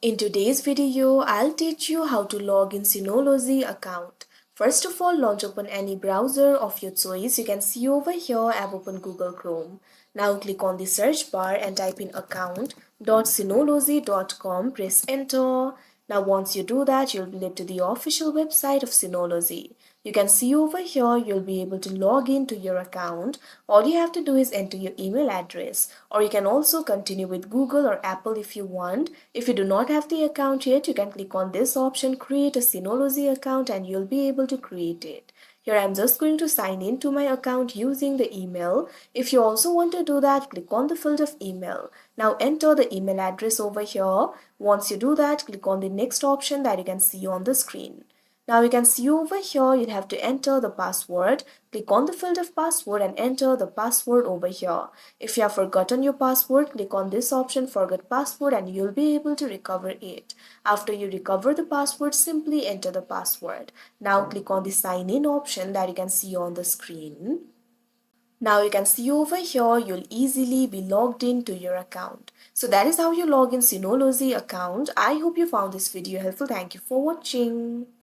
In today's video, I'll teach you how to log in Synology account. First of all, launch open any browser of your choice. You can see over here I've opened Google Chrome. Now click on the search bar and type in account.synology.com. Press enter. Now once you do that, you'll be led to the official website of Synology. You can see over here you'll be able to log into your account. All you have to do is enter your email address, or you can also continue with Google or Apple if you want. If you do not have the account yet, you can click on this option, create a Synology account, and you'll be able to create it. Here I'm just going to sign in to my account using the email. If you also want to do that, click on the field of email. Now enter the email address over here. Once you do that, click on the next option that you can see on the screen. Now you can see over here you have to enter the password. Click on the field of password and enter the password over here. If you have forgotten your password, click on this option, forget password, and you'll be able to recover it. After you recover the password, simply enter the password. Now click on the sign in option that you can see on the screen. Now you can see over here you'll easily be logged into your account. So that is how you log in Synology account. I hope you found this video helpful. Thank you for watching.